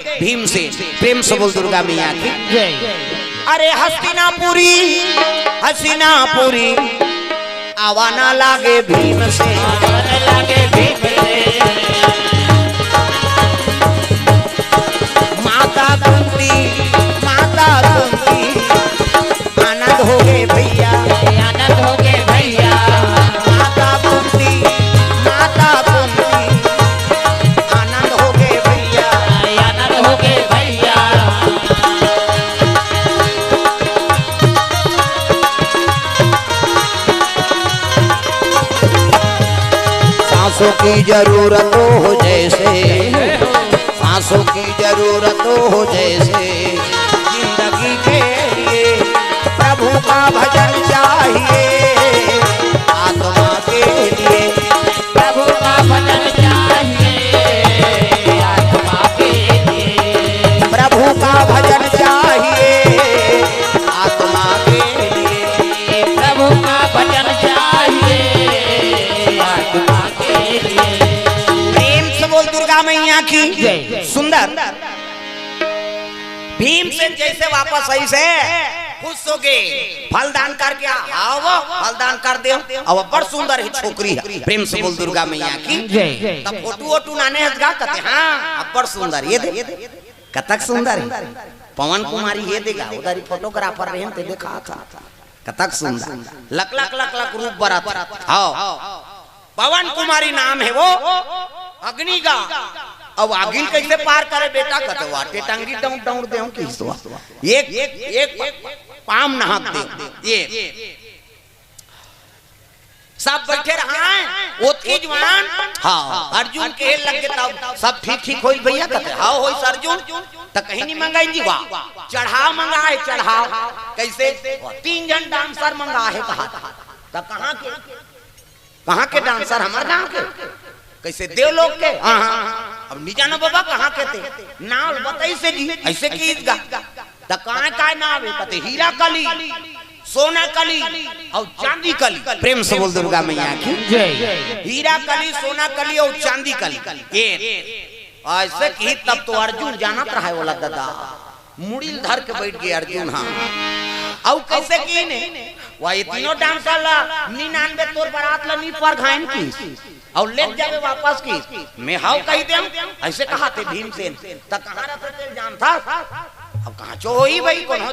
भीम से प्रेम से बोल दुर्गा मैया की जय। अरे हस्तिनापुरी हसीनापुरी आवाना लागे भीम से, आवाना लागे भीम से। माता कुंती आनंद हो गए भैया, आनंद हो गए भैया। माता कुंती आनंद हो गए भैया, आनंद हो गए भैया। सांसों की जरूरत हो जैसे, सांसों की जरूरत हो जैसे, जिंदगी के लिए प्रभु का भजन चाहिए। आत्मा के लिए प्रभु का भजन चाहिए, आत्मा के लिए प्रभु का भजन चाहिए, आत्मा के लिए प्रभु का भजन चाहिए, आत्मा के लिए। प्रेम से बोल दुर्गा मैया की जय। सुंदर भीमसेन जैसे वापस आई से खुश हो गए, फलदान करके आओ, फलदान कर दे। अब बड़ सुंदर है छोकरी है, प्रेम से बोल दुर्गा मैया की जय। तब फोटो वोटू नाने हंसगा कहते हाँ अब बड़ सुंदर ये दे कतक सुंदर है। पवन कुमारी ये देगा उधर फोटोग्राफर रहे थे देखा था कतक सुंदर लक लक लक लक रूप बराबर। हाँ पवन कुमारी नाम है वो अग्निगा। अब आगिल कैसे पार करे बेटा कहते वाटे टांगी डाउन दे एक पाम नहाक दे। ये सब बैठे रहा ओतकी जवान। हाँ अर्जुन के लग गए सब ठीक होई भैया कहते हाँ होई अर्जुन तो कहीं नहीं मंगाई जी वाह चढ़ाव मंगाए चढ़ाव कैसे 3 जन डांसर मंगाए कहा तो कहाँ के डांसर हमारे गांव के कैसे देवलोक के। हाँ अब नहीं जानो बाबा कहाँ के थे नाम बताई से जी ऐसे की गा तो कहाँ नाम है कहते हीरा कली सोना कली और चांदी कली। प्रेम से बोल दुर्गा मैया की जय। हीरा कली सोना कली और चांदी कली ये ऐसे की तब तो अर्जुन जानत रहा बोला दादा मुड़िल धर के बैठ गए अर्जुन। हाँ और कैसे की ने वही तीनों डांसर ला 99 तोर बारात ला नी पर घाइन की और ले जावे वापस की मैं हाउ कही दे ऐसे कहा थे भीमसेन तक कहां रहते जान था। अब कहां चो होई भाई कौन हो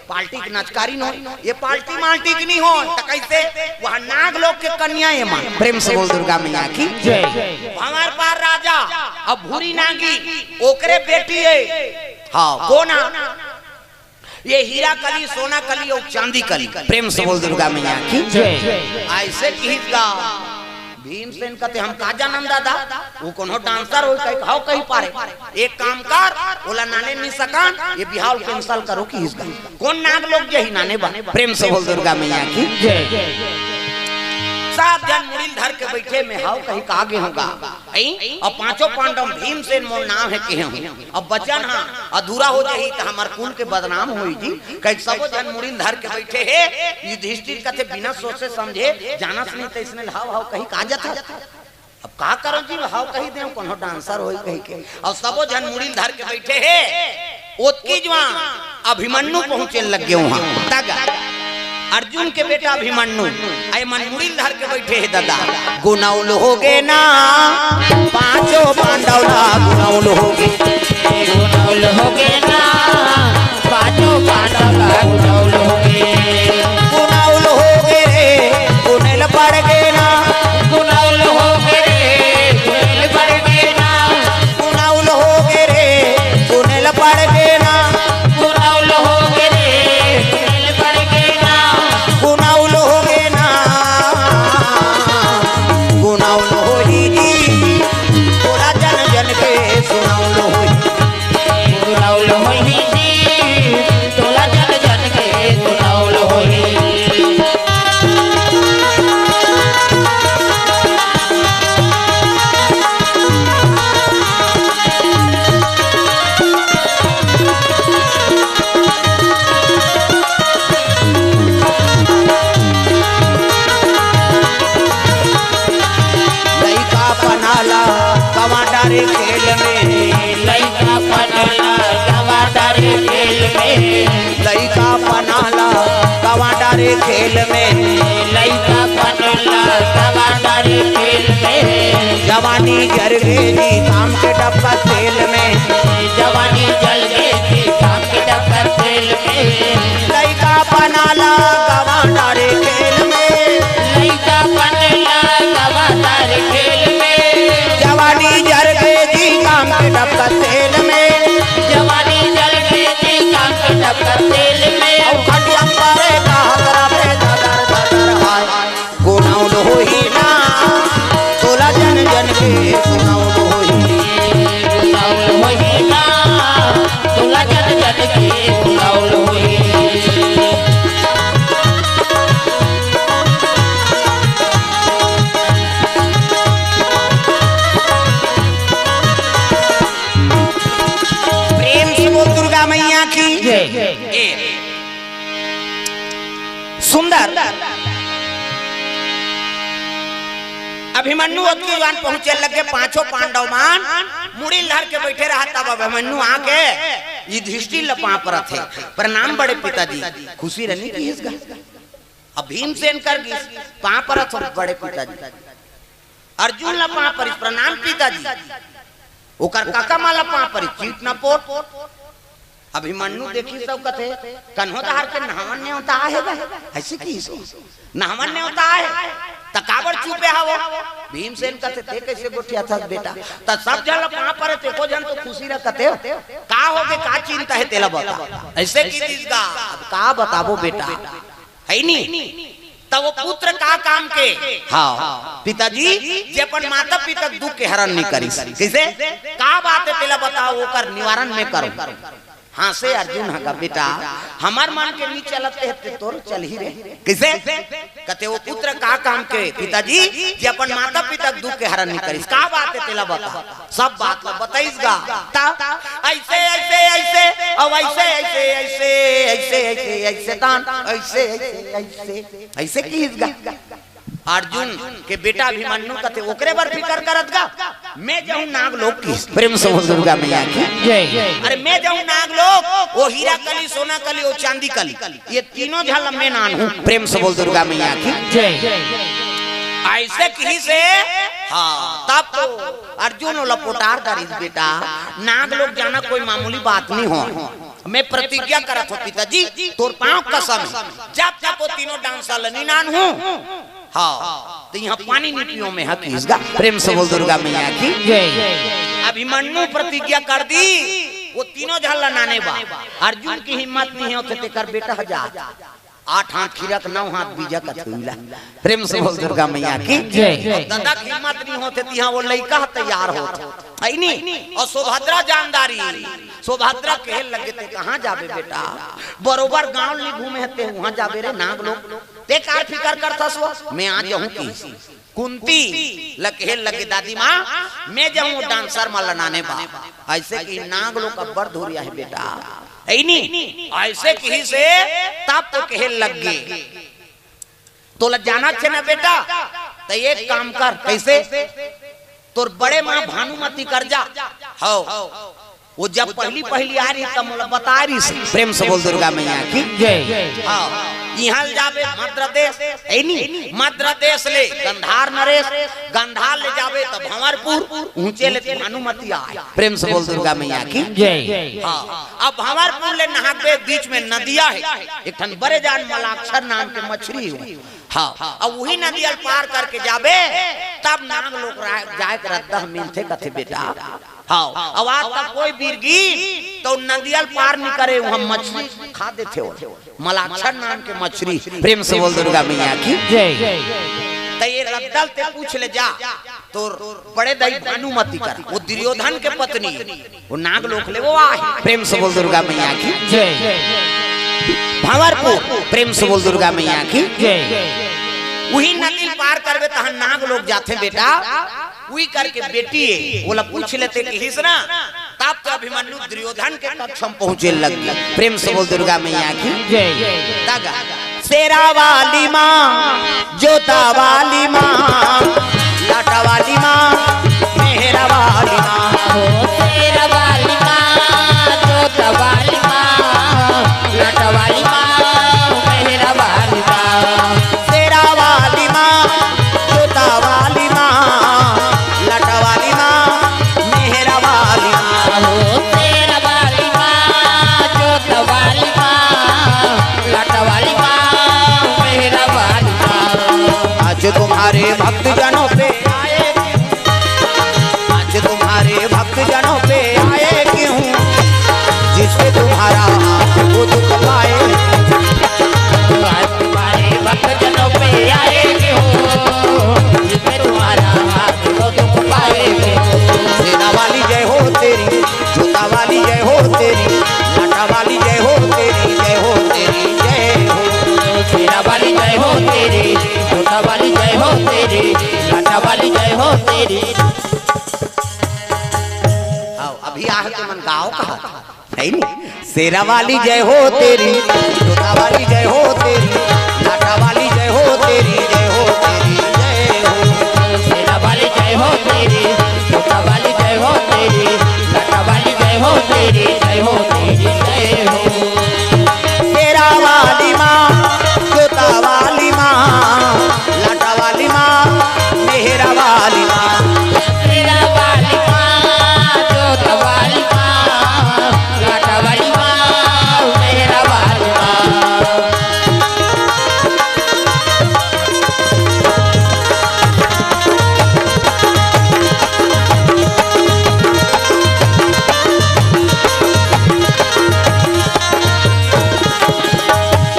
पार्टी की नचकारी न हो ये पार्टी माल्टी की नहीं हो तो कैसे वहां नाग लोग के कन्या है मां। प्रेम से बोल दुर्गा मैया की जय। हमार पार राजा अब भूरी नागी ओकरे बेटी है। हां कोना ये हीरा कली सोना कली और चांदी कली। प्रेम से बोल दुर्गा मैया की जय। ऐसे की गा भीमसेन कहते हम का जानम दादा वो कोनो डांसर हो कहीं हाउ कहीं पारे एक काम कर बोला नाने नहीं सकान ये बिहार कैंसिल करो कि इसका कौन नाग लोग यही नाने बने। प्रेम से बोल दुर्गा मैया की जय। सब जन मुड़िल धर के बैठे में हाउ कहीं का आगे होगा और पांचों पांडव भीमसेन मोर नाम है के हम अब बचन हां अधूरा हो जाई त हमर कुल के बदनाम होई जी कई सब जन मुड़िल धर के बैठे है युधिष्ठिर कहते बिना सोचे समझे जानत नहीं त इसने हाउ कहीं का जाता। अब का करो जी हाउ कहीं दे कोनो डांसर होई कहीं के और सबो जन मुड़िल धर के बैठे है ओतकी जवान अभिमन्यु पहुंचे लग गए वहां तगा अर्जुन के बेटा अभिमन्यु आए मन मुड़िल धर के बैठे है दादा गुनाउल हो गए ना पांचों पांडव गुनाउल हो गए ना पांचों पांडव गुनाउल हो गए रे गुनेल पड़ गए ना गुनाउल हो गए गुनेल पड़ गए ना गुनाउल हो गए रे गुनेल पड़ गए ना गुनाउल हो गए रे गुनेल पड़ गए ना गुनाउल हो गए ना गुनाउल हो ही थोड़ा जन जन के सुनाउल हो गुनाउल हो रे खेल में, लइका बनेला गवाना रे खेल में, जवानी जर गई जी काम के डब्बा तेल में, जवानी जल गई काम के डब्बा तेल में, लइका बनाला गवाना रे खेल में, लइका बनेला गवाना रे खेल में, जवानी जर गई जी काम के डब्बा तेल में, जवानी जल गई काम के डब्बा तेल में, तोला जन जन के सुनाउल होई, तोला जन जन के सुनाउल होई। प्रेम से बोल दुर्गा मैया की सुंदर अभिमन्यु अग्निवान पहुंचे लगे, पांचों पांडव मान मुड़ी लहर के बैठे रहा। तब अभिमन्यु आके युधिष्ठिर लपा पर थे, प्रणाम बड़े पिताजी, खुशी रहनी की इसका। अब भीमसेन कर पा पर बड़े पिताजी, अर्जुन लपा पर प्रणाम पिताजी, ओकर काका माला पा पर चीट न पोट। अभिमन्यु देखी सब कथे कन्होदार के नहवन ने होता है, ऐसे की नहवन ने होता है तकाबर चुपे हवो। भीमसेन कहते थे कैसे गोठिया था बेटा, त सब जन कहां पर थे को जन तो खुशी रखते का हो के का चिंता है तेला बता, ऐसे की चीज का अब का बताबो बेटा है नी। तब वो पुत्र का काम के हाँ पिताजी जे अपन माता पिता दुख के हरण नहीं करी, कैसे का बात है तेला बताओ, वो कर निवारण में करो। हाँ से अर्जुन का बेटा हमार मन के नीचे चलते है तोर चल ही रहे, कैसे कहते वो पुत्र का काम के पिताजी जे अपन माता पिता दुख के हरण नहीं करिस, का बात है तेला बता, सब बात ला बताइसगा। ऐसे ऐसे ऐसे अब ऐसे ऐसे ऐसे ऐसे ऐसे ऐसे तान ऐसे ऐसे ऐसे कीसगा। अर्जुन के बेटा अभिमन्यु कहते ओकरे बार फिकर करत गा, मैं जाऊं नागलोक की। प्रेम से बोल दुर्गा मैया की जय। अरे मैं जाऊं नागलोक, वो हीरा कली सोना कली वो चांदी कली ये तीनों झल मैं नान हूं। प्रेम से बोल दुर्गा मैया की जय। ऐसे कहीं से हाँ तब तो अर्जुन लपोटार दरिस बेटा नागलोक जाना कोई मामूली बात नहीं हो। मैं प्रतिज्ञा करत हो पिताजी तोर पांव कसम जब तक वो तीनों डांस निनान हूं हाँ तो यहाँ पानी नहीं पियो में हक इसका। प्रेम से बोल दुर्गा मैया की जय। अभिमन्यु प्रतिज्ञा कर दी वो तीनों झल्ला नाने बा, अर्जुन की हिम्मत नहीं होते ते कर बेटा हजार 8 हाथ खीरक 9 हाथ बीजा का थुइला। प्रेम से बोल दुर्गा मैया की जय। दादा की हिम्मत नहीं होते तिहा वो लइका तैयार होत है नी। और सुभद्रा जानदारी सुभद्रा कहे लगे ते कहां जाबे बेटा, बरोबर गांव ली घूमे हते वहां जाबे रे नाग लोग ते कार फिकर करथस वो मैं आ जाऊं की। कुंती लगे लगे दादी माँ मैं जाऊं डांसर में लनाने बा, ऐसे की नाग लोग का बड़ धोरिया है बेटा ऐनी ऐसे कहीं से तब तो कहे लग गए तो लग जाना छे ना बेटा तो एक काम कर कैसे तोर बड़े माँ भानुमती कर जा हो वो जब पहली पहली आ रही तब मुझे बता रही से। प्रेम से बोल दुर्गा मैया की जय। हाँ यहाँ जाबे मद्र देश ऐनी मद्र देश ले गंधार नरेश गंधार ले जाबे तो भंवरपुर ऊंचे ले भानुमती आए। प्रेम से बोल दुर्गा मैया की जय। हाँ अब भंवरपुर ले नहाके बीच में नदिया है एक ठन बड़े जान मलाक्षर नाम के मछली हुई हाँ अब वही नदी पार करके जाबे तब नाग लोग जाए रद्दा मिलते कथे बेटा हाँ अब आज तक कोई बीरगी तो नदियाल पार नहीं करे वहाँ मछली खा देते हो मलाक्षर नाम के मछली। प्रेम से बोल दुर्गा मैया की जय। तो ये रद्दल ते पूछ ले जा तो बड़े दई भानुमती कर वो दुर्योधन के पत्नी वो नाग लोक ले वो आए। प्रेम से बोल दुर्गा मैया की जय। भंवरपुर प्रेम से बोल दुर्गा मैया की जय। वही नदी पार करवे तहां नाग लोग जाते बेटा वही करके बेटी बोला पूछ लेते किस ना तब तो अभिमन्यु दुर्योधन के कक्ष में पहुंचे लगी। प्रेम से बोल दुर्गा मैया की जय। दागा शेरा वाली माँ जोता वाली माँ लाटा वाली माँ मेहरा वाली माँ शेरा वाली माँ जोता वाली माँ लाटा वाली माँ मेहरा वाली माँ गाँव कहा है नहीं। शेरा वाली जय हो तेरी, तोता वाली जय हो तेरी, लाटा वाली जय हो तेरी, जय हो तेरी जय हो। शेरा वाली जय हो तेरी, तोता वाली जय हो तेरी, लाटा वाली जय हो तेरी, जय हो तेरी जय हो। शेरा वाली माँ, तोता वाली माँ, लाटा वाली माँ, मेहरा वाली माँ। शेरा वाली माँ, तोता वाली माँ, लाटा वाली माँ, मेहरा वाली माँ।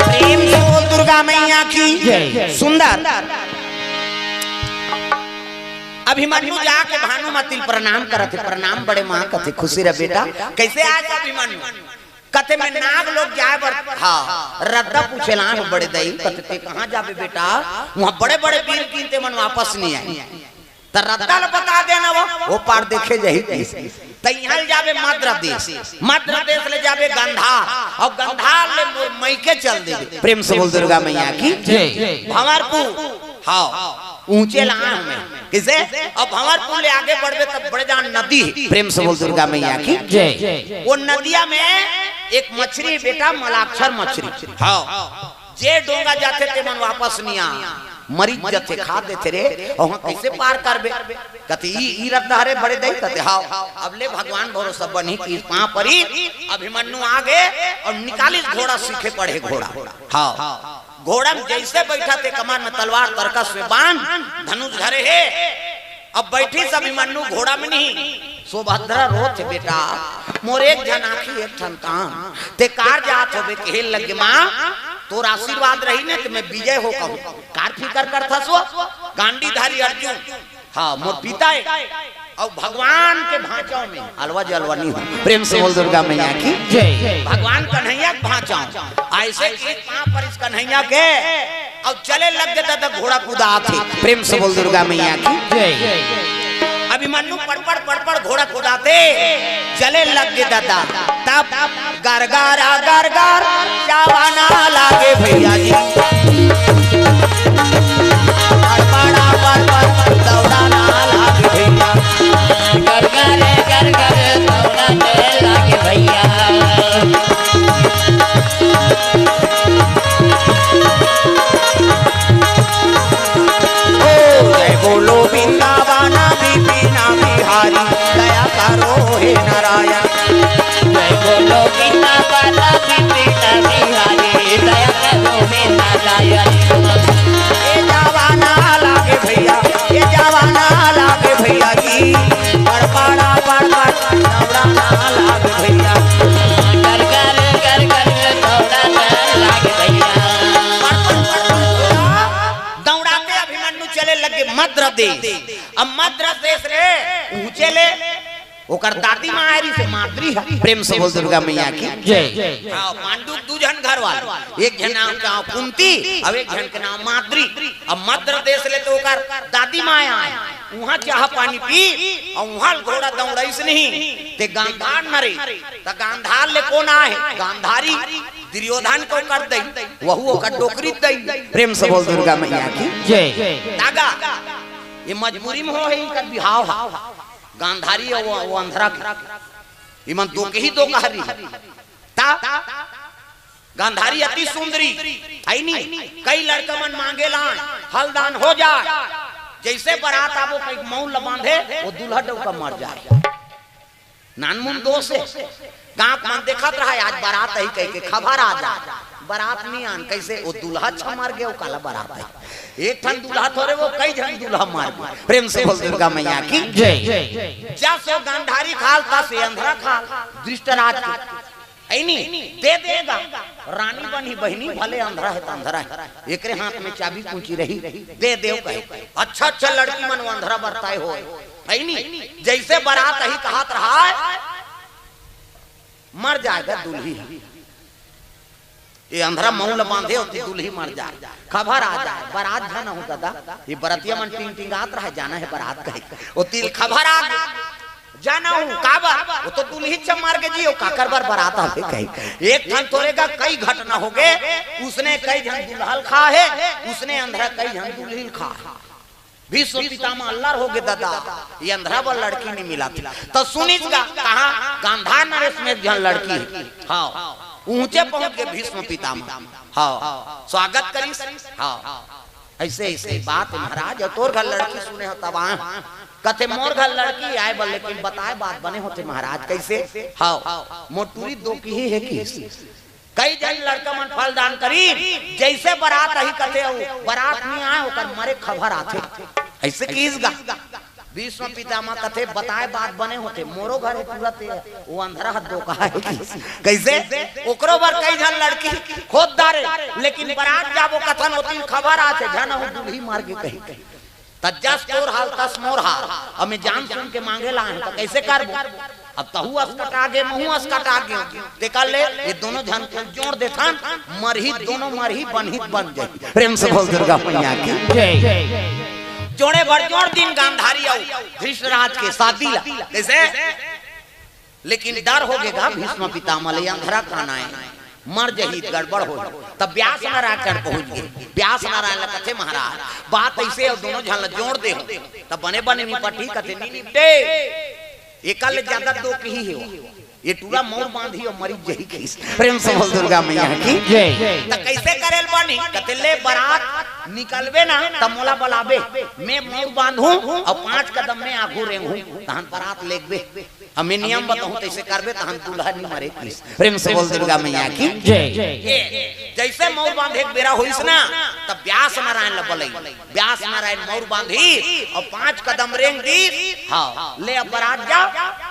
प्रेम से बोल दुर्गा मैया की सुंदर। अभिमन्यु जाके भानुमति प्रणाम करते, प्रणाम बड़े माँ कथे खुशी रे बेटा कैसे आज अभिमन्यु कथे में नाग लोग जाए बर हाँ रद्दा पूछे ला बड़े दई कथे ते कहां जाबे बेटा वहां बड़े बड़े वीर कीनते मन वापस नहीं आए त रद्दा ल बता देना वो पार देखे जही तैहल जाबे मध्य देश ले जाबे गंधार और गंधार ले मई के चल देबे। प्रेम से बोल दुर्गा मैया की भंवरपुर हाँ ऊंचे लान में किसे अब भंवरपुर ले आगे बढ़बे तब बड़े जान नदी। प्रेम से बोल दुर्गा मैया की वो नदिया में एक मछली बेटा मलाक्षर मछली हाँ जे डोंगा जाते ते मन वापस नहीं आ मरीज जथे खा देते रे और वहां कैसे पार करबे कते ई रद्दा रे बड़े दई कते हां अब ले भगवान भरोसा बनी की पां परी अभिमन्यु आगे और निकाली घोड़ा सीखे पड़े घोड़ा हां घोड़ा में जैसे बैठा थे कमान में तलवार तरकस में बांध धनुष धरे है अब बैठी सब अभिमन्यु घोड़ा में नहीं सुभद्रा रोत बेटा मोर एक जन आखी एक ठन काम ते कार जात होबे खेल लगे मां तोर आशीर्वाद रही ने तो मैं विजय हो कहूं कार फिकर कर था सो गांडीधारी अर्जुन हां मोर पिता है और भगवान के भांचाओं में अलवा जलवा नहीं हो। प्रेम से बोल दुर्गा मैया की जय। भगवान कन्हैया के भांचाओं ऐसे की पांव पर इस कन्हैया के और चले लग गया था घोड़ा कूदा थे। प्रेम से बोल दुर्गा मैया की जय। अभिमन्यु पड़पड़ घोड़ा कूदाते चले लग गया दादा तब गरगारा गरगार जावाना लागे भैया जी पड़पड़ा पड़पड़ दौड़ाना लागे भैया गरगरे गरगरे दौड़ाने लागे भैया बोलो वृंदावना बिपिना बिहारी दया करो हे नारायण जय बोलो वृंदावना बिपिना बिहारी दया करो हे नारायण। ये जवाना लागे भैया ये जवाना लागे भैया जी पड़पड़ा पड़पड़ दौड़ाना लागे भैया गरगरे गरगरे दौड़ाने लागे भैया दौड़ाते अभिमन्यु चले लगे मध्य देश। अब मध्य देश रे ऊंचे ले ओकर दादी मायरी से मातृ है। प्रेम से बोल दुर्गा मैया की जय। हां पांडु दू जन घर वाले एक जन नाम कुंती और एक जन के नाम मातृ। अब मध्य देश ले तो ओकर दादी माया वहां चाह पानी पी और वहां घोड़ा दौड़ाइस नहीं ते गांधार नरे त गांधार ले कौन आए गांधारी दुर्योधन को कर दई वहु ओकर टोकरी दई। प्रेम से बोल दुर्गा मैया की जय। दागा ये मजबूरी में हो है इनका बिहाव गांधारी और वो अंधरा इमन दो के ही दो कहरी ता गांधारी अति सुंदरी है नहीं कई लड़का मन मांगे लान हलदान हो जाए जैसे बारात आबो कई मौन ल बांधे वो दूल्हा डौका मर जाए नानमुन दोष है गांव मन देखत रहा आज बारात ही कह के खबर आ जा बारात नहीं आन कैसे वो दूल्हा छ मार गया वो काला बारात है एक ठन दूल्हा थोड़े वो कई जन दूल्हा मार गए। प्रेम से बोल दुर्गा मैया की जय। जा सो गांधारी खाल ता से अंधरा खाल दृष्टराज के ऐनी दे देगा रानी बनी बहनी भले अंधरा है तो अंधरा है एकरे हाथ में चाबी कुंची रही दे देव कहे अच्छा अच्छा लड़की मन अंधरा बरताए हो ऐनी जैसे बारात ही कहत रहा मर जाएगा दूल्ही ये अंधरा मऊल बांधे होती दूल्ही मर जाए खबर आ जाए बारात जाना हो दादा ये बरतिया मन टिंग टिंगात रहा जाना है बारात कहे वो तिल खबर आ जाना हूँ काबा वो तो दूल्ही चमार के जी काकर बार बरात आते कहीं एक थान तोरे का कई घटना हो गए उसने कई जन दुल्हल खा है उसने अंधरा कई जन दूल्ही खा है विश्व पितामह अल्लाह हो गए दादा ये अंधरा पर लड़की नहीं मिला था तो सुनिस का कहा गांधार नरेश में जन लड़की है हाँ ऊंचे पहुंच गए भीष्म पितामह हाँ स्वागत करी हाँ ऐसे ऐसे बात महाराज तोर घर लड़की सुने हो तब कथे मोर घर लड़की आए बल लेकिन बताए बात बने होते महाराज कैसे हाँ मोटूरी दो की ही है कि कई जन लड़का मन फलदान करी जैसे बारात रही कथे बारात नहीं आए होकर मरे खबर आते ऐसे कीसगा भीष्म पितामह कथे बताए बात बने होते मोरो घर है पूरा वो अंधरा हाथ दो कहा है कैसे ओकरो बार कई जन लड़की खोद दारे लेकिन बारात जाबो कथन होती खबर आते जन हो दूल्ही मार के कहीं तजस तोर हाल तस मोर हाल अब मैं जान सुन के मांगे लाए तो कैसे करबो अब तहु अस्कट आगे महू अस्कट आगे देखा ले ये दोनों जन को जोड़ देथा मरही दोनों मरही बनहित बन जाए प्रेम से बोल दुर्गा मैया की जय जोड़े भर जोड़ दिन गांधारी आओ धृतराज के शादी ला कैसे लेकिन डर हो गएगा भीष्म पितामह ले अंधरा खाना है मर जही गड़बड़ हो तब व्यास नारायण पहुंच गए व्यास नारायण कथे महाराज बात ऐसे और दोनों झल जोड़ दे तब बने बने निपटी कथे नहीं निपटे एकल ज्यादा दो की ही है ये टूरा मोर बांधी और मरी जही खीस प्रेम से बोल दुर्गा मैया की जय त कैसे करेल बानी कथे ले बारात निकलबे ना त मोला बुलाबे मैं मोर बांधूं और 5 कदम में आगू रेंगूं तहन बारात लेगबे हमें नियम बताऊं तैसे करबे तहन दूल्हा नहीं मरे खीस प्रेम से बोल दुर्गा मैया की जय जैसे मोर बांधे एक बेरा होइस ना तब व्यास नारायण लबलई व्यास नारायण मोर बांधी और 5 कदम रेंग दी हां ले अब बारात जा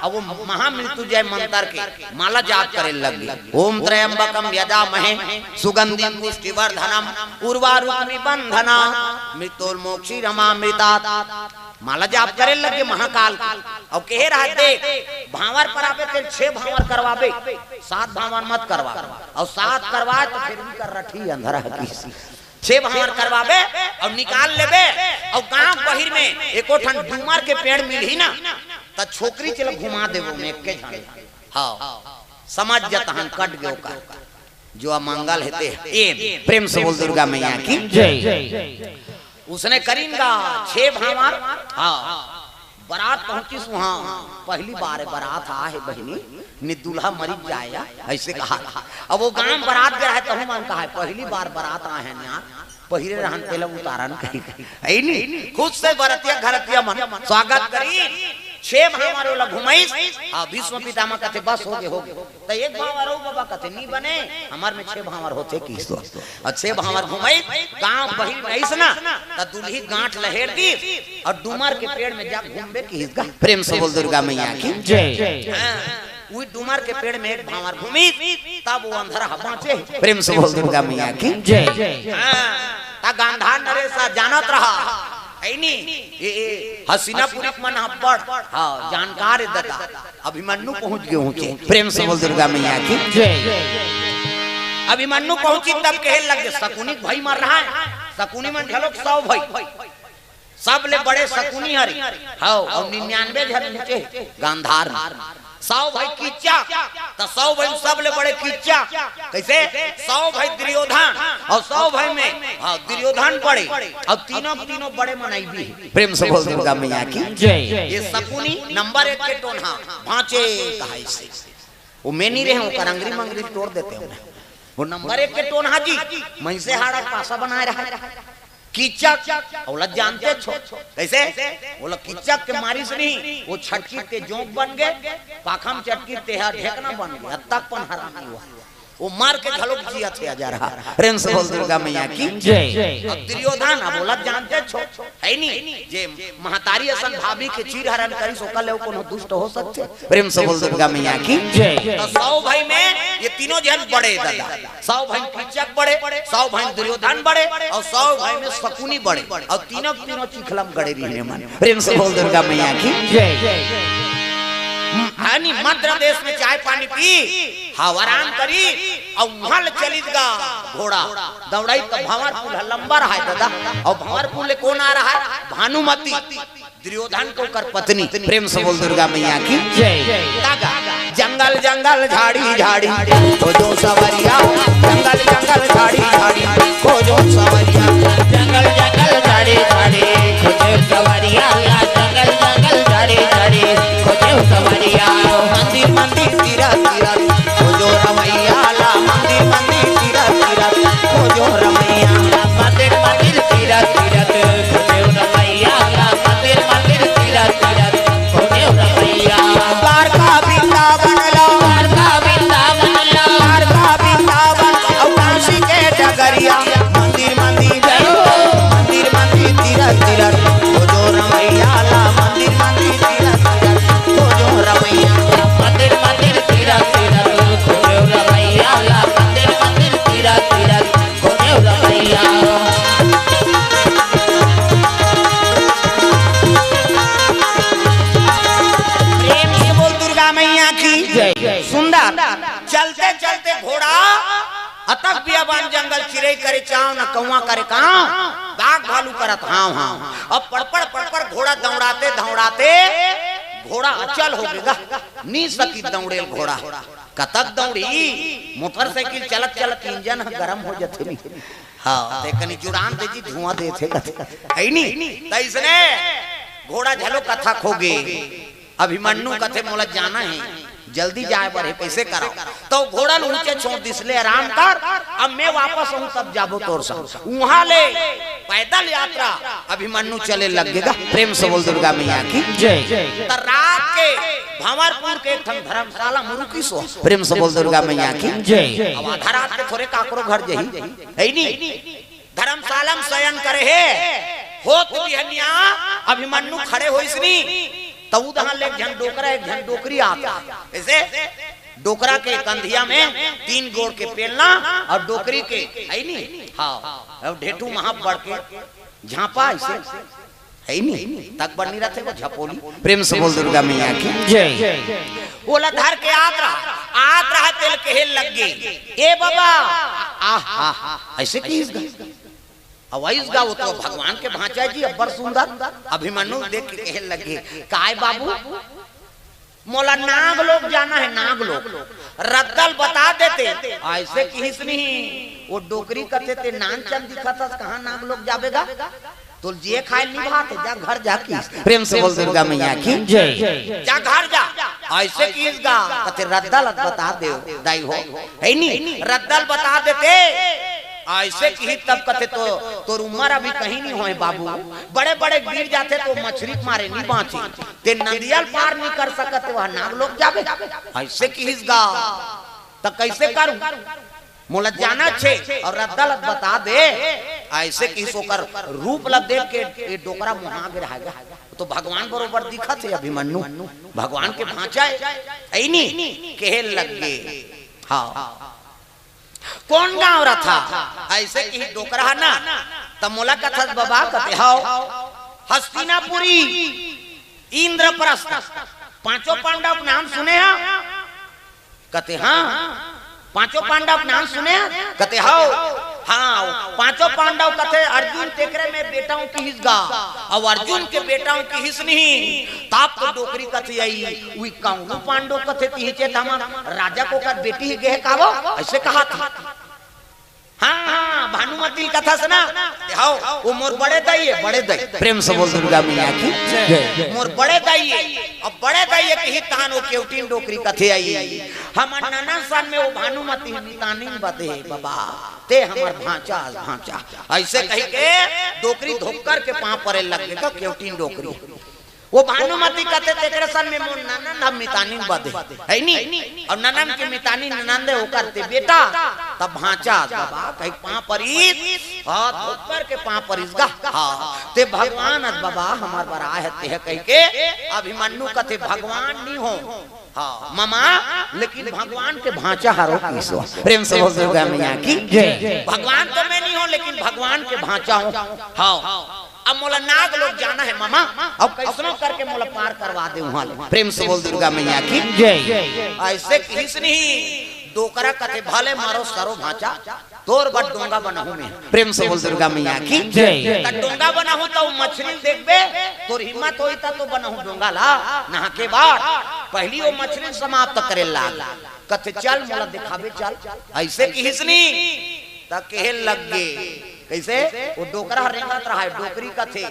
अब वो महामृत्युंजय मंत्र के माला जाप करे लगी ओम त्रयंबकम यजामहे सुगंधिं पुष्टिवर्धनम उर्वारुकमिव बंधना मृत्युर्मोक्षीरमामृतात् माला जाप करे लगे महाकाल और कह रहा देख भावर पर आवे ते 6 भावर करवाबे 7 भावर मत करवा और 7 करवा तो फिर भी कर रठी अंधरा की 6 भावर करवाबे और निकाल लेबे और गांव बहिर में एको ठन डूमर के पेड़ मिलही ना त छोकरी चल घुमा देबो में एक के झाड़े हाँ समझ जतहन कट गयो का जो अमंगल हेते ए प्रेम से बोल दुर्गा मैया की जय उसने करीनगा 6 भावर हाँ बारात पहुंची सुहा पहली बार बारात आ है बहनी ने दूल्हा मरी जाया ऐसे कहा अब वो गांव बारात गया है तो हम कहा पहली बार बारात आए हैं यार पहिरे रहन पहले उतारन कहीं ऐ नहीं खुद से बरतिया घरतिया मन स्वागत करी 6 भावर वाला घुमाई हां भीष्म पितामह कहते बस हो गए तो एक भावर हो बाबा कहते नहीं बने हमार में 6 भावर होते की और 6 भावर घुमाई गांव बहिर ऐस ना त दूल्ही गांठ लहेर दी और डूमर के पेड़ में जा घूमबे की प्रेम से बोल दुर्गा मैया की जय उई डूमर के पेड़ में एक भावर घूमी तब वो अंधरा बांचे प्रेम से बोल दुर्गा मैया की जय ता गांधार नरेश जानत रहा ऐनी ए हसीनापुरी मन हब्बड़ हां जानकार दादा अभिमन्यु पहुंच गए ऊंचे प्रेम से बोल दुर्गा मैया की जय अभिमन्यु पहुंची तब कहे लगे शकुनी भाई मर रहा है शकुनी मन ढलोक 100 भाई सब ले बड़े शकुनी हरि हां और 99 जन नीचे गांधार 100 भाई किच्चा तो 100 भाई सब ले बड़े किच्चा कैसे 100 भाई दुर्योधन और 100 भाई में हाँ दुर्योधन बड़े और तीनों बड़े मनाई भी प्रेम से बोल दुर्गा मैया की जय ये शकुनी नंबर 1 के टोना भांचे कहा इसे वो मैं नहीं रहे हूँ करंगरी मंगरी तोड़ देते हैं वो नंबर 1 के टोना जी मैं से हाड़ा पासा बनाए रहा कीचक ओला जानते छो कैसे बोला कीचक के मारी से नहीं वो छटकी के जोंक बन गए पाखम चटकी तेहा ढेकना बन गया तक पन हरामी हुआ वो मार के झलोक जिया थे जा रहा प्रेम से बोल दुर्गा मैया की जय अब दुर्योधन बोला जानते छो है नहीं जे महतारी असन भाभी के चीर हरण करी सो कल कोनो दुष्ट हो सकते प्रेम से बोल दुर्गा मैया की जय तो 100 भाई में ये तीनों जन बड़े दादा 100 भाई कीचक बड़े 100 भाई दुर्योधन बड़े और 100 भाई में शकुनी बड़े और तीनों चिखलम गड़े रहने मन प्रेम से बोल दुर्गा मैया की जय हानी मध्य देश में चाय पानी पी हाँ आराम करी और वहां चली गा घोड़ा दौड़ाई तो भंवरपुर लंबा रहा है दादा और भंवरपुर ले कौन आ रहा है भानुमती दुर्योधन को कर पत्नी प्रेम से बोल दुर्गा मैया की जंगल जंगल झाड़ी झाड़ी खोजो सवरिया जंगल जंगल झाड़ी झाड़ी खोजो सवरिया जंगल जंगल झाड़ी झाड़ी खोजो सवरिया जंगल जंगल झाड़ी झाड़ी खोजो सवरिया मंदिर मंदिर तीरा तीरा खोजो रमैया ला मंदिर मंदिर तीरा तीरा खोजो रमैया मंदिर मंदिर तीरा तीरा खोजो रमैया मंदिर मंदिर तीरा तीरा खोजो रमैया द्वारका वृंदावन ला द्वारका वृंदावन ला द्वारका वृंदावन और काशी के डगरिया मंदिर मंदिर मंदिर मंदिर तीरा तीरा खोजो रमैया ला मंदिर मंदिर तीरा तीरा खोजो रमैया मंदिर मंदिर तीरा तीरा खोजो रमैया मंदिर मंदिर तीरा तीरा खोजो रमैया प्रेम से बोल दुर्गा मैया की जय सुंदर चलते चलते घोड़ा अतक बियाबान जंगल चिड़ै करे चाव न कौवा करे काव बाघ भालू करत हाव हाव अब पड़पड़ पड़पड़ घोड़ा दौड़ाते दौड़ाते घोड़ा अचल हो गया नी सकी दौड़ेल घोड़ा कतक दौड़ी मोटरसाइकिल चलत चलत इंजन गरम हो जाते हाँ ते कनी जुड़ान दे जी धुआं देथे है नी तैसने घोड़ा झलो कथा खोगे अभिमन्यु कथे मोला जाना है जल्दी जाए बड़े कैसे करो तो घोड़ा ऊंचे छोड़ दिसले आराम कर अब मैं वापस हूँ तब जाबो तोर संग वहां ले पैदल यात्रा अभिमन्यु चले लगेगा प्रेम से बोल दुर्गा मैया की जय तो रात के भंवरपुर के एक धर्मशाला मुरुकी सो प्रेम से बोल दुर्गा मैया की जय अब आधा रात के थोड़े काकरो घर जही है नी धर्मशाला में शयन करे है होत बिहनिया अभिमन्यु खड़े होइसनी तब उधर ले एक झन डोकरी आता ऐसे डोकरा के कंधिया में 3 गोड़ के पेलना और डोकरी के है नी हाँ अब ढेटू वहां बढ़ के झापा ऐसे है नी तक बनी रहते वो झपोली प्रेम से बोल दुर्गा मैया की जय बोला धर के आत रहा तेल के हेल लग गई ए बाबा ऐसे की अवाइस गा वो तो भगवान के भांचा जी अब्बर सुंदर अभिमन्यु देख के कहे लगे काय बाबू मोला नाग लोग जाना है नाग लोग रद्दल बता देते ऐसे किसनी वो डोकरी करते थे नान चंद दिखा था कहाँ नाग लोग जावेगा तो जे खाए नहीं भाते जा घर जाके प्रेम से बोल दुर्गा मैया की जय जा घर जा ऐसे किस गा कहते रद्दल बता दे दाई हो है नी रद्दल बता देते ऐसे की तब कहते तो तोर उम्र अभी कहीं नहीं होए बाबू बड़े बड़े गिर जाते तो मछली मारे नहीं बाँचे ते नदियल पार नहीं कर सकते वह नाग लोग जावे ऐसे की गा तब कैसे करूं मोला जाना छे और रद्दल बता दे ऐसे की सोकर रूप लग देख के डोकरा मुहा गिराएगा तो भगवान बरोबर दिखा थे अभिमन्यु भगवान के भांचा है नी केहल लग गए हाँ कौन गाँव रहा था ऐसे की डोकरा ना तब मोला कथा बाबा कहते हाउ हस्तिनापुरी इंद्रप्रस्थ 5 पांडव नाम सुने हैं कहते हाँ 5 पांडव नाम सुने कहते हाउ हाँ 5 पांडव कहते अर्जुन तेकरे में बेटाओं की हिस्सा और अर्जुन के बेटाओं की हिस्स नहीं ताप तो डोकरी कथे आई वी कांगू पांडव कथे तिहिचे थामा राजा को कर बेटी ही गए कावो ऐसे कहा था हाँ भानुमती कथा सुना हाउ वो मोर बड़े दाई प्रेम से बोल दुर्गा मैया की मोर बड़े दाई अब बड़े दाई के ही तान वो केवटीन डोकरी कथे आई हमर नाना सन में वो भानुमती मितानी बदे बाबा ते हमर भांचा ऐसे कही के डोकरी धोकर के पांव परे लग गए केवटीन डोकरी वो भानुमती कहते तेरे सन में मोर ननन हम मितानी बदे है नी और ननन के मितानी ननंदे हो करते बेटा तब भांचा बाबा कहीं पांव परीस हाथ ऊपर के पांव परीस गा हाँ ते भगवान बाबा हमार बड़ा है ते कह के अभिमन्यु कहते भगवान नहीं हो हाँ मामा लेकिन भगवान के भांचा हारो किसो प्रेम से बोल दुर्गा मैया की जय भगवान तो मैं नहीं हूँ लेकिन भगवान के भांचा हूँ हाँ अब मोला नाग लोग जाना है मामा, अब कैसनो करके मोला पार करवा दे वहां। प्रेम से बोल दुर्गा मैया की जय। ऐसे किस नहीं डोकरा कथे भले मारो सरो भाचा तोर बट डोंगा बनाहू में। प्रेम से बोल दुर्गा मैया की जय। त डोंगा बनाहू तो मछली देखबे तोर हिम्मत होई ता तो बनाहू डोंगा ला नहा के बाद पहली वो मछली समाप्त करे ला कथे चल मोला दिखावे चल। ऐसे किस नहीं ता कहे लग गे कैसे वो डोकरा रेंगत रहा है डोकरी कथे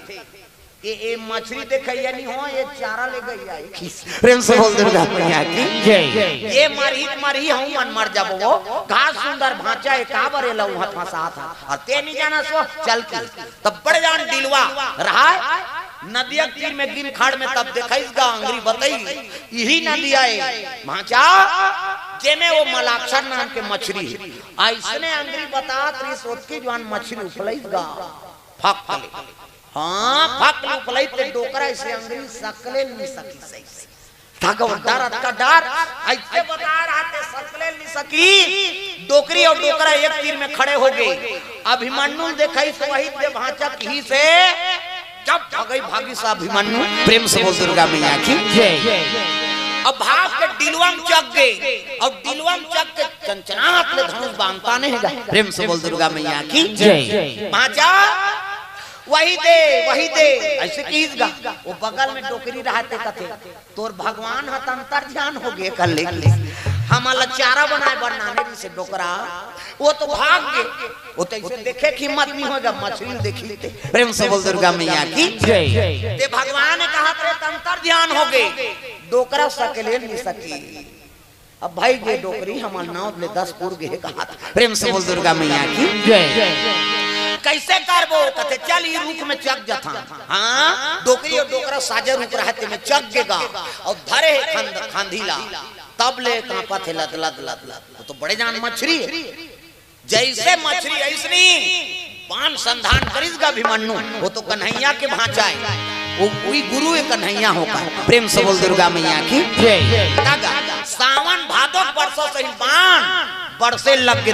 ये मछली देखैया नहीं हो ये चारा ले गई आई। प्रेम से बोल दुर्गा मैया की जय। ये मरही हूं मन मर जब वो घास सुंदर भांचा है का बरे लऊ हाथ फंसा था और ते नहीं जाना सो चल के तब बड़े जान दिलवा रहा नदिया तीर में गिन खाड़ में तब देखैसगा अंगरी बताई यही नदी आए भांचा जेमे वो मलाक्षर नाम के मछली ऐसने अंगरी बता त्री सोचकी जवान मछली उपलैसगा फक ले हाँ फक ले उपलैते डोकरा ऐसे अंगरी सकले नहीं सकी सही ताका डर का डर ऐसे बता रहा थे सकले नहीं सकी डोकरी और डोकरा एक तीर में खड़े हो गए। अभिमन्यु देखई तो वही दे भांचा ही से जब भागी भागी सा अभिमन्यु। प्रेम से बोल दुर्गा मैया की जय। अब भाग के दिलवम चक गए और दिलवम चक के चंचनाट ले धनुष बांधता नहीं है। प्रेम से बोल दुर्गा मैया की जय। भांचा वही दे ऐसे कीजगा वो बगल में डोकरी रहते कथे तोर भगवान हत अंतर ध्यान हो गए कर ले हमारा चारा बनाए बनाने से डोकरा वो तो भाग गए वो तो ऐसे देखे कि हिम्मत नहीं होगा मछली देखी थे। प्रेम से बोल दुर्गा मैया की जय। ते भगवान ने कहा तेरे अंतर ध्यान हो गए डोकरा सकले नहीं सकी। अब भाई ये डोकरी हमारे नाव ले 10 पुर गए कहा। प्रेम से बोल दुर्गा मैया की जय। कैसे करबो कथे चल ई रुख में चक जथा हां डोकरी और डोकरा साजे रुक रहते में चक गेगा और धरे खांधीला तब ले कांपा थे लद लद लद लद तो बड़े जान मछली जैसे मछली ऐसनी पान संधान करिसगा अभिमन्यु वो तो कन्हैया के भांचा है वो कोई गुरु है कन्हैया होकर। प्रेम से बोल दुर्गा मैया की जय। सावन भादो बरसों सही बाण बरसे लग गए